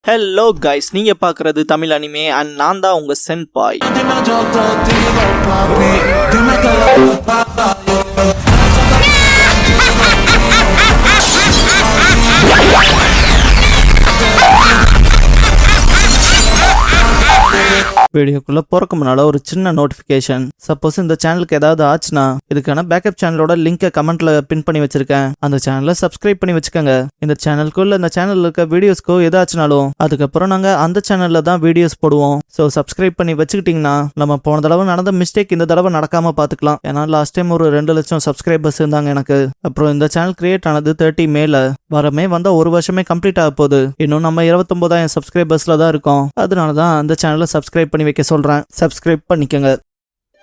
Hello guys, நீங்க பார்க்குறது Tamil anime and நான் தான் உங்க சென்பாய். வீடியோக்குள்ள போறக்கு முன்னால ஒரு சின்ன நோட்டிபிகேஷன். சப்போஸ் இந்த சேனலுக்கு ஏதாவது ஆச்சுன்னா இதுக்கான பேக்கப் சேனலோட லிங்கை கமெண்ட்ல பின் பண்ணி வச்சிருக்கேன். அந்த சேனலை சப்ஸ்கிரைப் பண்ணி வச்சுக்கோங்க. இந்த சேனலுக்குள்ள இந்த சேனல்ல இருக்க வீடியோஸ்க்கோ ஏதாச்சுனாலும் அதுக்கப்புறம் நாங்க அந்த சேனல்ல தான் வீடியோஸ் போடுவோம். ஸோ சப்ஸ்கிரைப் பண்ணி வச்சுக்கிட்டீங்கன்னா நம்ம போன தடவை நடந்த மிஸ்டேக் இந்த தடவை நடக்காம பாத்துக்கலாம். ஏன்னா லாஸ்ட் டைம் ஒரு 2 லட்சம் சப்ஸ்கிரைபர்ஸ் இருந்தாங்க எனக்கு. அப்புறம் இந்த சேனல் கிரியேட் ஆனது 30 மேல வரமே வந்தா 1 வருஷமே கம்ப்ளீட் ஆக போகுது. இன்னும் நம்ம 29,000 சப்ஸ்கிரைபர்ஸ்ல தான் இருக்கோம். அதனாலதான் அந்த சேனலை சப்ஸ்கிரைப் பண்ணி வைக்க சொல்றேன். சப்ஸ்கிரைப் பண்ணிக்கங்க.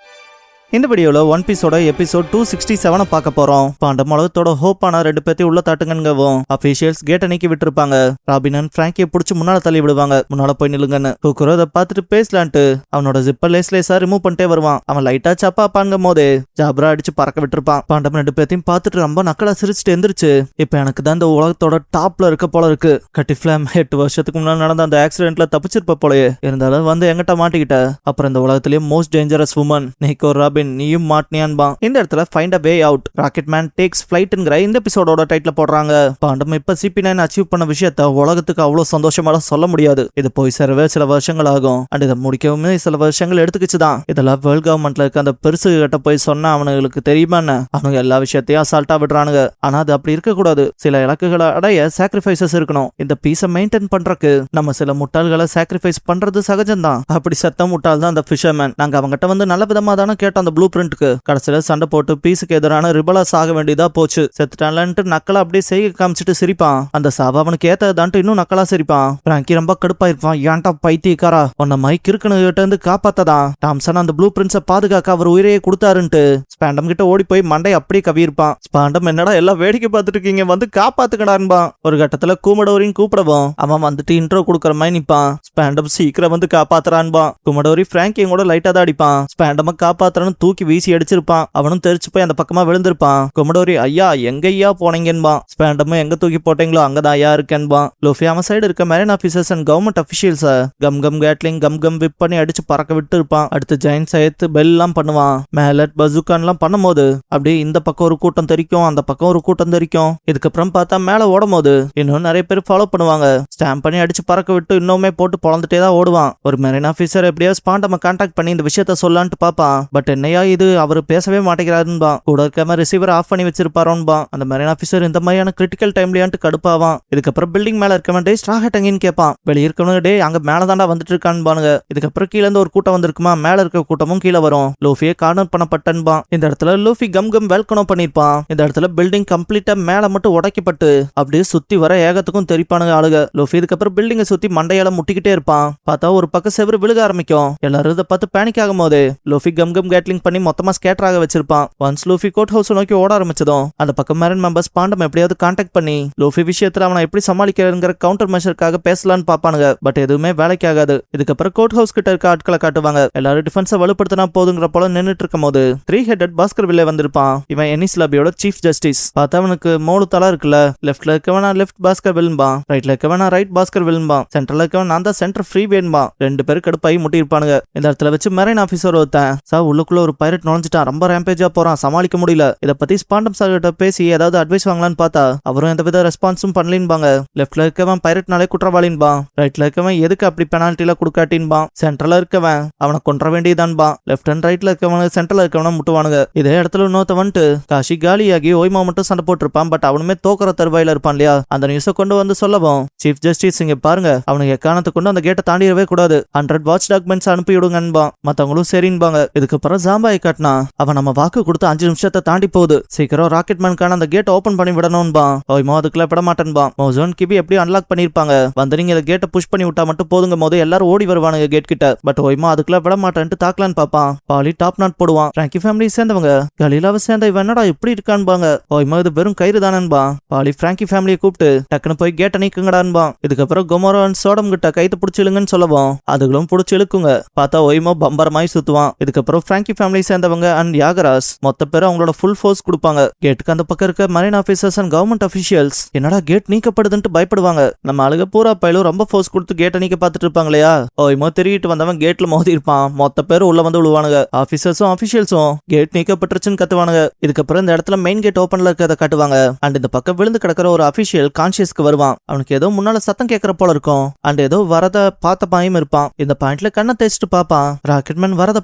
இந்த வீடியோல ஒன் பீஸோட எபிசோட் 267 பார்க்க போறோம். பாண்டம் உலகத்தோட ஹோப்பான 2 பேர்த்தையும் உள்ள தாட்டுங்கங்கவும் அபிஷியல்ஸ் கேட்டை நீக்கி விட்டுருப்பாங்க. ராபின் அண்ட் பிராங்கியை பிடிச்சி முன்னால தள்ளி விடுவாங்க. முன்னால போய் நில்லுங்கன்னு. குக்குரோ அதை பார்த்துட்டு பேசலான்ட்டு அவனோட ஜிப்பர் லேஸா ரிமூவ் பண்ணிட்டே வருவான். அவன் லைட்டா சப்பா பாங்கும் போது ஜாப்ரா அடிச்சு பறக்க விட்டுருப்பான். பாண்டம் 2 பேர்த்தையும் பார்த்துட்டு ரொம்ப நக்கலா சிரிச்சுட்டு எந்திரிச்சு, இப்ப எனக்கு தான் இந்த உலகத்தோட டாப்ல இருக்க போல இருக்கு. கட்டிஃபிளாம் 8 வருஷத்துக்கு முன்னாடி நடந்த அந்த ஆக்சிடென்ட்ல தப்பிச்சிருப்ப போலயே. இருந்தாலும் வந்து எங்கிட்ட மாட்டிக்கிட்ட. அப்புறம் இந்த உலகத்திலேயே மோஸ்ட் டேஞ்சரஸ் உமன் நீக்கோ நீயும் மாட்டினியான்பா. இந்த இடத்துல find a way out, rocket man takes ஃபிளைட்ங்கிற இந்த எபிசோடோட டைட்டில் போடுறாங்க. பாண்டம் இப்ப CP9 அச்சீவ் பண்ண விஷயத்த உலகத்துக்கு அவ்வளவு சந்தோஷமா சொல்ல முடியாது. இது போய் சேரவே சில வருஷங்கள் ஆகும். அண்ட் இதை முடிக்கவுமே சில வருஷங்கள் எடுத்துக்கிச்சுதான். இதெல்லாம் வேர்ல்ட் கவர்மெண்ட்ல இருக்க அந்த பெருசு கிட்ட போய் சொன்னா அவனுங்களுக்கு தெரியுமான்னு அவனுங்க எல்லா விஷயத்தையும் அசால்ட்டா விடுறானுங்க. ஆனா அது அப்படி இருக்க கூடாது. சில இலக்குகளை அடைய சாக்ரிஃபைசஸ் இருக்கணும். இந்த பீஸை மெயின்டைன் பண்றதுக்கு நம்ம சில முட்டாள்களை சாக்ரிஃபைஸ் பண்றது சகஜம்தான். அப்படி சத்த முட்டாள் தான் அந்த ஃபிஷர்மேன். நாங்க அவங்ககிட்ட வந்து நல்ல விதமா தானே கேட்டோம் அந்த ப்ளூ பிரிண்ட்க்கு. கடைசியில சண்டை போட்டு பீஸுக்கு எதிரான ரிபலா சாக வேண்டியதா போச்சு. செத்துட்டான்ட்டு நக்கலா அப்படியே செய்ய காமிச்சிட்டு சிரிப்பான். அந்த சாவ அவனுக்கு ஏத்ததான்ட்டு இன்னும் நக்கலா சிரிப்பான். பிராங்கி ரொம்ப கடுப்பா இருப்பான். ஏன்டா பைத்தியக்காரா, உன்னை மைக் இருக்குன்னு கிட்ட இருந்து காப்பாத்ததான் டாம்சன் அந்த ப்ளூ பிரிண்ட்ஸை பாதுகாக்க அவர் உயிரையே கொடுத்தாருன்ட்டு ஸ்பாண்டம் கிட்ட ஓடி போய் மண்டை அப்படி கவியிருப்பான். ஸ்பாண்டம் என்னடா எல்லாம் வேடிக்கை பார்த்துட்டு இருக்கீங்க, வந்து காப்பாத்துக்கடான்பான். ஒரு கட்டத்துல குமடோரியும் கூப்பிடவும் அவன் வந்துட்டு இன்ட்ரோ கொடுக்குற மாதிரி நிப்பான். ஸ்பாண்டம் சீக்கிரம் வந்து காப்பாத்துறான்பான். குமடோரி பிராங்கியும் கூட லைட்டா தான் அடிப்பான். ஸ்பாண்டம காப்பாத்துறன்னு தூக்கி வீசி அடிச்சிருப்பான். அவனும் தெரிச்சு போய் அந்த பக்கமா விழுந்திருப்பான். குமடோரி ஐயா எங்கய்யா போனீங்கன்பான். ஸ்பாண்டமும் எங்க தூக்கி போட்டீங்களோ அங்கதான் ஐயா இருக்கேன்பான். லூஃபி அவன் சைடு இருக்க marine officers and government officials come come Gatling come come whip பண்ணி அடிச்சு பறக்க விட்டு இருப்பான். அடுத்து ஜெயின் சயத்து பெல் எல்லாம் பண்ணுவான். மேலட் பசுக்கான் எல்லாம் பண்ணும்போது அப்படியே இந்த பக்கம் ஒரு கூட்டம் தெரிக்கும், அந்த பக்கம் ஒரு கூட்டம் தெரிக்கும். இதுக்கப்புறம் பார்த்தா மேல ஓடும் போது இன்னும் நிறைய பேர் ஃபாலோ பண்ணுவாங்க. ஸ்டாம்ப் பண்ணி அடிச்சு பறக்க விட்டு இன்னுமே போட்டு பொழந்துட்டே தான் ஓடுவான். ஒரு மெரைன் ஆபீசர் எப்படியோ ஸ்பாண்டம கான்டாக்ட் பண்ணி இந்த விஷயத்த சொல்லான்ட்டு பாப்பான். பட் என்னையா இது அவர் பேசவே மாட்டேங்கிறாருன்பா. கூட இருக்காம ரிசீவர் ஆஃப் பண்ணி வச்சிருப்பாரோன்பா. அந்த மெரைன் ஆபீசர் இந்த மாதிரியான கிரிட்டிக்கல் டைம்லயான்ட்டு கடுப்பாவான். இதுக்கப்புறம் பில்டிங் மேல இருக்கவன் டே ஸ்ட்ரா ஹேட் எங்கன்னு கேட்பான். வெளியே இருக்கவனு டே அங்க மேல தாண்டா வந்துட்டு இருக்கான்பானுங்க. இதுக்கப்புறம் கீழே இருந்து ஒரு கூட்டம் வந்திருக்குமா, மேல இருக்க கூட்டமும் கீழே வரும். லூஃபியே கார்னர் பண்ணப்பட்டன்பான். இந்த இடத்துல லூஃபி கம் கம் வெல்கனம் பண்ணிருப்பான். இந்த இடத்துல பில்டிங் கம்ப்ளீட்டா மேல மட்டும் உடைக்கப்பட்டு அப்படியே சுத்தி வர ஏகத்துக்கும் தெரிப்பானுங்க ஆளுங்க. லூஃபி இதுக்கப்புறம் பில்டிங்கை சுத்தி மண்டையால முட்டிக்கிட்டே இருப்பான். பார்த்தா ஒரு பக்கம் செவரு விழுக ஆரம்பிக்கும். எல்லாரும் இதை பார்த்து பேனிக் ஆகும் போது லூஃபி கம் கம் கேட்லிங் பண்ணி மொத்தமா ஸ்கேட்டர் ஆக வச்சிருப்பான். ஒன்ஸ் லூஃபி கோர்ட் ஹவுஸ் நோக்கி ஓட ஆரம்பிச்சதும் அந்த பக்கம் மெரைன் மெம்பர்ஸ் பாண்டம் எப்படியாவது கான்டாக்ட் பண்ணி லூஃபி விஷயத்துல அவனை எப்படி சமாளிக்கிறங்கிற கவுண்டர் மெஷருக்காக பேசலான்னு பாப்பானுங்க. பட் எதுவுமே வேலைக்கு ஆகாது. இதுக்கப்புறம் கோர்ட் ஹவுஸ் கிட்ட இருக்க ஆட்களை காட்டுவாங்க. எல்லாரும் டிஃபென்ஸை வலுப்படுத்தினா போதுங்கிற போல நின்னுட்டு இருக்கும் போது 3-headed பாஸ்கர் வில்லே வந்திருப்பான். இவன் எனிஸ் லாபியோட சீஃப் ஜஸ்டிஸ். பார்த்தா அவனுக்கு 3 தலை இருக்குல்ல. லெஃப்ட்ல இருக்கவனா லெஃப்ட் பாஸ்கர் வில்லும்பான், ரைட்ல இருக்கவனா ரைட் பாஸ்கர் வில்லும்பான், சென்டர்ல இருக்கவன் நான் தான் சென்டர் ஃப்ரீ வேணும்பான். 2 பேரும் கடுப்பாகி முட்டி இருப்பானுங்க. இந்த இடத்துல வச்சு மெரைன் ஆபீசர் ஒருத்தன் உள்ளுக்குள்ள ஒரு பைரட் நுழைஞ்சிட்டான், ரொம்ப ரேம்பேஜா போறான், சமாளிக்க முடியல. இத பத்தி ஸ்பாண்டம் சார் கிட்ட பேசி ஏதாவது அட்வைஸ் வாங்கலான்னு பார்த்தா அவரும் எந்தவித ரெஸ்பான்ஸும் பண்ணலின்பாங்க. லெஃப்ட்ல இருக்கவன் பைரட்னாலே குற்றவாளின்பான், ரைட்ல இருக்கவன் எதுக்கு அப்படி பெனால்ட்டில குடுக்காட்டின்பான், சென்ட்ரல்ல இருக்கவன் அவனை கொன்ற வேண்டியதான்பான். லெஃப்ட் அண்ட் ரைட்ல இருக்கவன் சென்ட்ரல்ல இருக்கவன முட்டுவானுங்க. இதே இடத்துல இன்னொருத்த வந்துட்டு காஷி காலியாகி ஓய்மா மட்டும் சண்டை போட்டிருப்பான். பட் அவனுமே தோக்குற தருவாயில இருப்பான் இல்லையா. அந்த நியூஸை கொண்டு வந்து சொல்லவும் சீஃப் ஜஸ்டிஸ் இங்க பாருங்க, அவனுக்கு எக்காரணத்தை கொண்டு அந்த கேட்டை தாண்டிடவே கூடாது, 100 வாட்ச் டாக்குமெண்ட்ஸ் அனுப்பி விடுங்கன்பான். மத்தவங்களும் சரின்பாங்க. இதுக்கப்புறம் ஜாம்பாய் காட்டினா அவன் நம்ம வாக்கு கொடுத்து 5 நிமிஷத்தை தாண்டி போகுது, சீக்கிரம் ராக்கெட் மேனுக்கான அந்த கேட் ஓபன் பண்ணி விடணும்பான். ஓய்மோ அதுக்குள்ள விட மாட்டேன்பான். மோசோன் கிபி எப்படி அன்லாக் பண்ணிருப்பாங்க, வந்து நீங்க இந்த கேட்டை புஷ் பண்ணி விட்டா மட்டும் போதுங்க போது எல்லாரும் ஓடி வருவானுங்க கேட் கிட்ட. பட் ஓய்மோ அதுக்குள்ள விட மாட்டேன்ட்டு தாக்கலான்னு பாப்பான். பாலி டாப் நாட் போடுவான். பிராங்கி ஃபேமிலி சேர்ந்தவங்க கலீலாவை சேர்ந்த இவன் என்னடா இப்படி இருக்கான்பாங்க. ஓய்மோ இது வெறும் கயிறு தானேன்பான். பாலி பிராங்கி ஃபேமிலியை கூப்பிட்டு டக்குன்னு போய் கேட்டை நீக்குங்கடான்பான். இதுக்கப்புறம் கொமோரோ அண்ட் சோடம் கிட்ட கைத்து பிடிச்சி இழுங்கன்னு சொல்லவும் அதுகளும் பிடிச்சி இழுக்குங்க. பார்த்தா ஓய்மோ பம்பரமாய் சுத்துவான். இதுக்கப்புறம் பிராங்கி ஃபேமிலி சேர்ந்தவங்க அண்ட் யாகராஸ் மொத்த பேர் அவங்களோட ஃபுல் ஃபோர்ஸ் கொடுப்பாங்க. கேட்டுக்கு அந்த பக்கம் இருக்க marine officers and government officials என்னடா கேட் நீக்கப்படுதுன்னு பயப்படுவாங்க. நம்ம ஆளுக பூரா பயிலும் ரொம்ப ஃபோர்ஸ் கொடுத்து கேட்டை நீக்க பார்த்துட்டு இருப்பாங்க இல்லையா. ஓய்மோ திருட்டு வந்தவன் கேட்ல மோதி இருப்பான். மொத்த பேர் உள்ள வந்து விழுவானுங்க. ஆபீசர்ஸும் அபிஷியல்ஸும் கேட் நீக்கப்பட்டுருச்சுன்னு கத்துவானுங்க. இதுக்கப்புறம் இந்த இடத்துல மெயின் கேட் ஓபன்ல இருக்கிறத காட்டுவாங்க. அண்ட் இந்த பக்கம் விழுந்து கிடக்கிற ஒரு அபிஷியல் கான்சியஸ்க்கு வருவான். அவனுக்கு ஏதோ முன்னால சத்தம் கேட்கற போல இருக்கும். அண்ட் ஏதோ வரத பார்த்த பாயும் இருப்பான். இந்த பாயிண்ட்ல கண்ணை தேய்ச்சிட்டு பாப்பான். ராக்கெட்மேன் வரத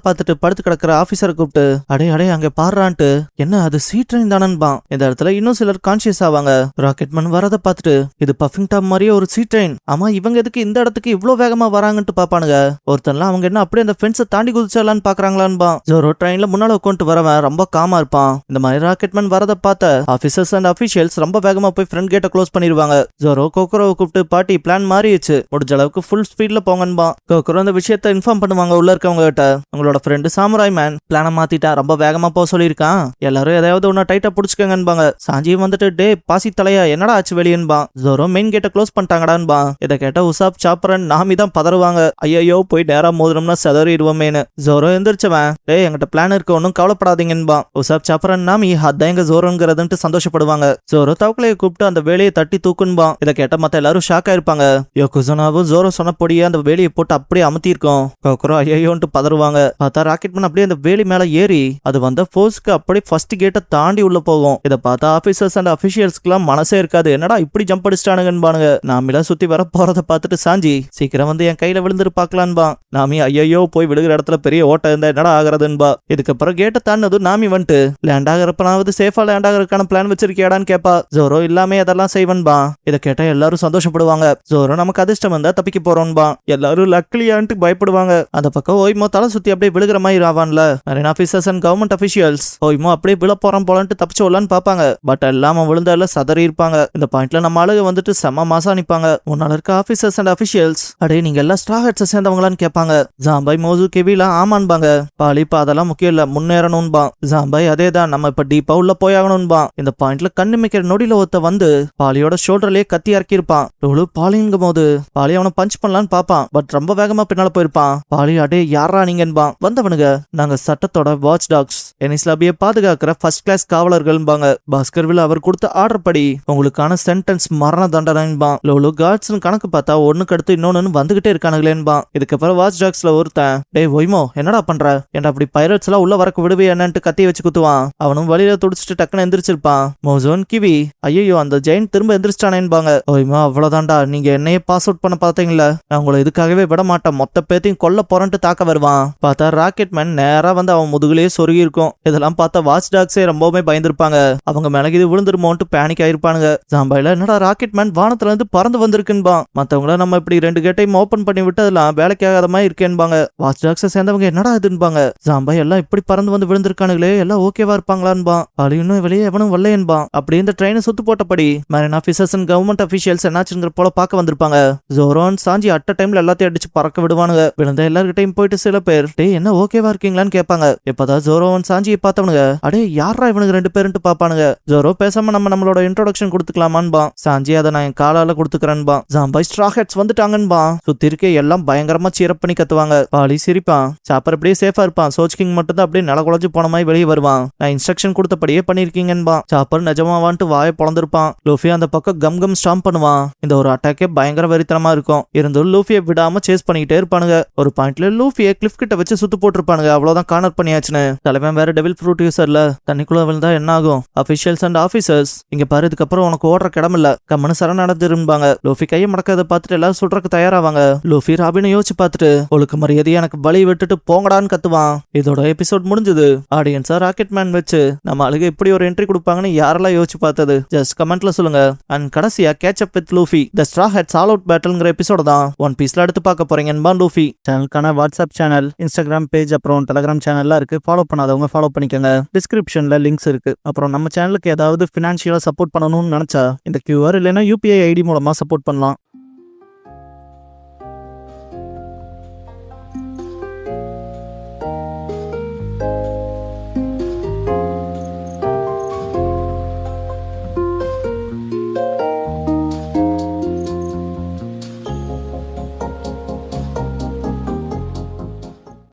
பார்த்துட்டு படுத்து கிடக்கிற ஆபீசரை கூப்பிட்டு அடே அங்க பாடுறான்ட்டு என்ன அது சீ ட்ரெயின் தானன்பான். இந்த இடத்துல இன்னும் சிலர் கான்சியஸ் ஆவாங்க. ராக்கெட்மேன் வரத பார்த்துட்டு இது பஃபிங் டாப் மாதிரியே ஒரு சீ ட்ரெயின். ஆமா இவங்க எதுக்கு இந்த இடத்துக்கு இவ்வளவு வேகமா வராங்கன்னு பாப்பானுங்க. ஒருத்தன்லாம் அவங்க என்ன அப்படியே அந்த ஃபென்ஸை தாண்டி குதிச்சாலான்னு பாக்குறாங்களான்பா. ஜோரோ ட்ரெயின்ல முன்னால உட்காந்து வரவன் ரொம்ப காமா இருப்பான். இந்த மாதிரி ராக்கெட்மேன் வரத பார்த்த ஆபீசர்ஸ் அண்ட் அபிஷியல்ஸ் ரொம்ப வேகமா போய் ஃப்ரண்ட் கேட்டை க்ளோஸ் பண்ணிடுவாங்க. ஜோரோ கோக்குரோவை கூப்பிட்டு பாட்டி பிளான் மாறிடுச்சு, முடிஞ்ச அளவுக்கு ஃபுல் ஸ்பீட்ல போங்கன்பா. கோக்குரோ அந்த விஷயத்த இன்ஃபார்ம் பண்ணுவாங்க உள்ள இருக்கவங்க கிட்ட. உங்களோட ஃப்ரெண்டு சாமுராய் மேன் பிளான மாத்திட்டா, ரொம்ப வேகமா போக சொல்லியிருக்கான். எல்லாரும் ஏதாவது ஒன்னு டைட்டா புடிச்சுக்கங்கன்பாங்க. சாஞ்சியும் வந்துட்டு டே பாசி தலையா என்னடா ஆச்சு வெளியன்பா. ஜோரோ மெயின் கேட்டை க்ளோஸ் பண்ணிட்டாங்கடான்பா. இதை கேட்ட உசாப் சாப்பரன் நாமி தான் பதறுவாங்க. ஐயோ போய் நேரா மோதிரம்னா செதறிடுவோமேனு. ஜோரோ எந்திரிச்சவன் டே எங்கிட்ட பிளான் இருக்கு ஒன்னும் கவலைப்படாதீங்கன்பா. உசாப் சாப்பரன் நாமி அதான் எங்க ஜோரோங்கிறதுன்ட்டு சந்தோஷப்படுவாங்க. ஜோரோ தவக்கலையை கூப்பிட்டு அந்த வேலையை தட்டி தூக்குன்பா. இதை கேட்ட மத்த எல்லாரும் ஷாக் ஆயிருப்பாங்க. யோகுசனாவும் ஜோரோ சொன்னபடியே அந்த வேலையை போட்டு அப்படியே அமுத்திருக்கோம். கோக்குரோ ஐயோன்ட்டு பதறுவாங்க. பார்த்தா ராக்கெட்மேன் அப்படியே அந்த வேலி மேல ஏறி அது வந்த ஃபோர்ஸ்க்கு அப்படியே ஃபர்ஸ்ட் கேட்டை தாண்டி உள்ள போகும். இதை பார்த்தா ஆபீசர்ஸ் அண்ட் அபிஷியல்ஸ்க்குலாம் மனசே இருக்காது. என்னடா இப்படி ஜம்ப் அடிச்சிட்டானுங்கன்பானுங்க. நாமில சுத்தி வர போறத பார்த்துட்டு சாஞ்சி சீக்கிரம் வந்து என் கையில விழுந்துரு பாக்கலான்பா. நாமி ஐயோ போய் விழுகிற இடத்துல பெரிய ஓட்ட இருந்தா என்னடா ஆகுறதுன்பா. இதுக்கப்புறம் கேட்டை தாண்டதும் நாமி வந்துட்டு லேண்ட் ஆகிறப்பனாவது சேஃபா லேண்ட் ஆகிறதுக்கான பிளான் வச்சிருக்கியாடான்னு கேப்பா. ஜோரோ இல்லாமே அதெல்லாம் செய்வன்பா. இதை கேட்டா எல்லாரும் சந்தோஷப்படுவாங்க. ஜோரோ நமக்கு அதிர்ஷ்டம் வந்தா தப்பிக்க போறோம்பா. எல்லாரும் லக்லியான்ட்டு பயப்படுவாங்க. அந்த பக்கம் ஓய்மோ தலை சுத்தி அப்படியே விழுகிற மாதிரி ஆவான்ல. Marine officers and government officials ஓய்மோ அப்படியே விழ போறான் போலன்ட்டு தப்பிச்சு விடலான்னு பாப்பாங்க. பட் எல்லாம் விழுந்தால சதறி இருப்பாங்க. இந்த பாயிண்ட்ல நம்ம ஆளுக வந்துட்டு செம்ம மாசா நிப்பாங்க. முன்னால இருக்க ஆபீசர்ஸ் அண்ட் அபிஷியல்ஸ் அடே நீங்க எல்லாம் ஸ்ட்ரா ஹெட்ஸை சேர்ந்தவங்களான்னு கேட்பாங்க. ஜாம்பாய் மோசு கெவிலாம் ஆமான்பாங்க. பாலிப்பா அதெல்லாம் முக்கியம் இல்ல, முன்னேறணும்பா. ஜாம்பாய் அதேதான், நம்ம இப்ப டீப்பா உள்ள போயாகணும்பா. இந்த பாயிண்ட்ல கண்ணு மிக்கிற நொடியில ஒருத்த வந்து பாலியோட ஷோல்டர்லயே கத்தி இறக்கி இருப்பான். லோலு பாலிங்கும் போது பாலி அவனை பஞ்ச் பண்ணலான்னு பாப்பான். பட் ரொம்ப வேகமா பின்னால போயிருப்பான். பாலி அடே யாரா நீங்கன்பா. வந்தவனுங்க நாங்க சட்டத்தோட வாட்ச் டாக்ஸ், எனிஸ்லாபியை பாதுகாக்கிற ஃபர்ஸ்ட் கிளாஸ் காவலர்கள்பாங்க. பாஸ்கர்வில் அவர் கொடுத்த ஆர்டர் படி உங்களுக்கான சென்டென்ஸ் மரண தண்டனைன்பா. லோலு கார்ட்ஸ் கணக்கு பார்த்தா ஒண்ணுக்கு அடுத்து இன்னொன்னு வந்துகிட்டே இருக்கானுங்களேன்பா. இதுக்கப்புறம் வாட்ச் டாக்ஸ்ல ஒருத்தன் டே ஒய்மோ என்னடா பண்ற, என்ன அப்படி பைரட்ஸ் எல்லாம் உள்ள வரக்கு விடுவே என்னன்ட்டு கத்தி வச்சு குத்துவான். அவனும் வழியில துடிச்சிட்டு டக்குன்னு எந்திரிச்சிருப்பான். மோசோன் கிவி ஐயோ அந்த ஜெயின் திரும்ப எந்திரிச்சிட்டானேன்பாங்க. ஒய்மோ அவ்வளவுதான்டா, நீங்க என்னையே பாஸ் அவுட் பண்ண பாத்தீங்களா, நான் உங்களை இதுக்காகவே விட மாட்டேன், மொத்த பேத்தையும் கொல்ல போறன்ட்டு தாக்க வருவான். பார்த்தா ராக்கெட்மேன் நேரா வந்து அவன் முதுகுலயே சொருகி இருக்கும். இதெல்லாம் பார்த்தா வாட்ச் டாக்ஸே ரொம்பவுமே பயந்துருப்பாங்க. அவங்க மேல இது விழுந்துருமோன்ட்டு பேனிக் ஆயிருப்பானுங்க. ஜாம்பாயில என்னடா ராக்கெட்மேன் வானத்துல இருந்து பறந்து வந்திருக்குன்பா. மத்தவங்கள நம்ம இப்படி 2 கேட்டையும் ஓபன் பண்ணி விட்டு அதெல்லாம் வேலைக்கு ஆகாத மாதிரி இருக்கேன்பாங்க. வாட்ச் டாக்ஸை சேர்ந்தவங்க என்னடா இதுன்பாங்க. ஜாம்பாய் எல்லாம் இப்படி பறந்து வந்து விழுந்திருக்கானுங்களே, எல்லாம் ஓகேவா இருப்பாங்களான்பா. அது இன்னும் வெளியே எவனும் வரலையன்பா. அப்படி இந்த ட்ரெயினை சுத்து போட்டபடி marine officers and government officials என்னாச்சுங்கிற போல பார்க்க வந்திருப்பாங்க. ஜோரோன் சாஞ்சி அட்ட டைம்ல எல்லாத்தையும் அடிச்சு பறக்க விடுவானுங்க. விழுந்த எல்லார்கிட்டையும் போயிட்டு சில பேர் டே என்ன ஓகேவா இருக்கீங்களான்னு கேட்பாங்க. எப்பதான் ஜோரோவன் சாஞ்சியை பார்த்தவனுங்க அடே யாரா இவனுக்கு 2 பேருன்ட்டு பாப்பானுங்க. ஜோரோ பேசாம நம்மளோட இன்ட்ரோடக்ஷன் கொடுத்துக்கலாமான்பா. சாஞ்சி அதை நான் என் காலால கொடுத்துக்கிறேன்பா. ஜாம்பாய் ஸ்ட்ரா ஹெட்ஸ் வந்துட்டாங்கன்பா. சுத்தி இருக்க எல்லாம் பயங்கரமா சீரப் பண்ணி கத்துவாங்க. பாலி சிரிப்பான். சாப்பர் அப்படியே சேஃபா இருப்பான். சோச் கிங் மட்டும் தான் அப்படியே நில குழஞ்சு போன மாதிரி வெளியே வருவான். நான் இன்ஸ்ட்ரக்ஷன் கொடுத்தபடியே பண்ணிருக்கீங்கன்பா. சாப்பர் நிஜமாவான்ட்டு வாயை பொழந்திருப்பான். லூஃபி அந்த பக்கம் கம் ஸ்டாம்ப் பண்ணுவான். இந்த ஒரு அட்டாக்கே பயங்கர வெறித்தனமா இருக்கும். இருந்தும் லூஃபியை விடாம சேஸ் பண்ணிக்கிட்டே இருப்பானுங்க. ஒரு பாயிண்ட்ல லூஃபியை கிளிஃப் கிட்ட வச்சு சுத்து போட்டிருப்பானுங்க. அவ்வளவுதான் கார்னர் பண்ணியாச்சுன்னு. தலைவன் வேற டெவில் ஃப்ரூட் யூசர்ல தண்ணிக்குள்ள விழுந்தா என்ன ஆகும். அபிஷியல்ஸ் அண்ட் ஆபீசர்ஸ் இங்க பாரு, இதுக்கப்புறம் உனக்கு ஓடுற கிடம் இல்ல, கம்மனு சரணடைஞ்சிருப்பாங்க. லூஃபி கையை மடக்கதை பார்த்துட்டு எல்லாரும் சொல்றதுக்கு தயாராவாங்க. லூஃபி ராபினை யோசிச்சு பார்த்துட்டு ஒழுக்கு மரியாதையை எனக்கு பலி விட்டுட்டு போங்கடான்னு கத்துவான். இதோட எபிசோட் முடிஞ்சது. ஆடியன்ஸா ராக்கெட்மேன் வச்சு நம்ம அழுக இப்படி ஒரு என்ட்ரி கொடுப்பாங்கன்னு யாரெல்லாம் யோசிச்சு பார்த்தது ஜஸ்ட் கமெண்ட்ல சொல்லுங்க. அண்ட் கடைசியா catch up with Luffy the straw hats all out பேட்டில்ங்கிற எபிசோட தான் ஒன் பீஸ்ல எடுத்து பார்க்க போறீங்கன்பா. லூஃபி சேனலுக்கான வாட்ஸ்அப் சேனல், இன்ஸ்டாகிராம் பேஜ், அப்புறம் டெலிகிராம் சேனல்லாம் இருக்கு. ஃபாலோ பண்ணாதவங்க ஃபாலோ பண்ணிக்கோங்க. டிஸ்கிரிப்ஷன்ல லிங்க்ஸ் இருக்கு. அப்புறம் நம்ம சேனலுக்கு ஏதாவது ஃபினான்ஷியலா சப்போர்ட் பண்ணணும்னு நினைச்சா இந்த QR இல்லைன்னா UPI ID மூலமா சப்போர்ட் பண்ணலாம்.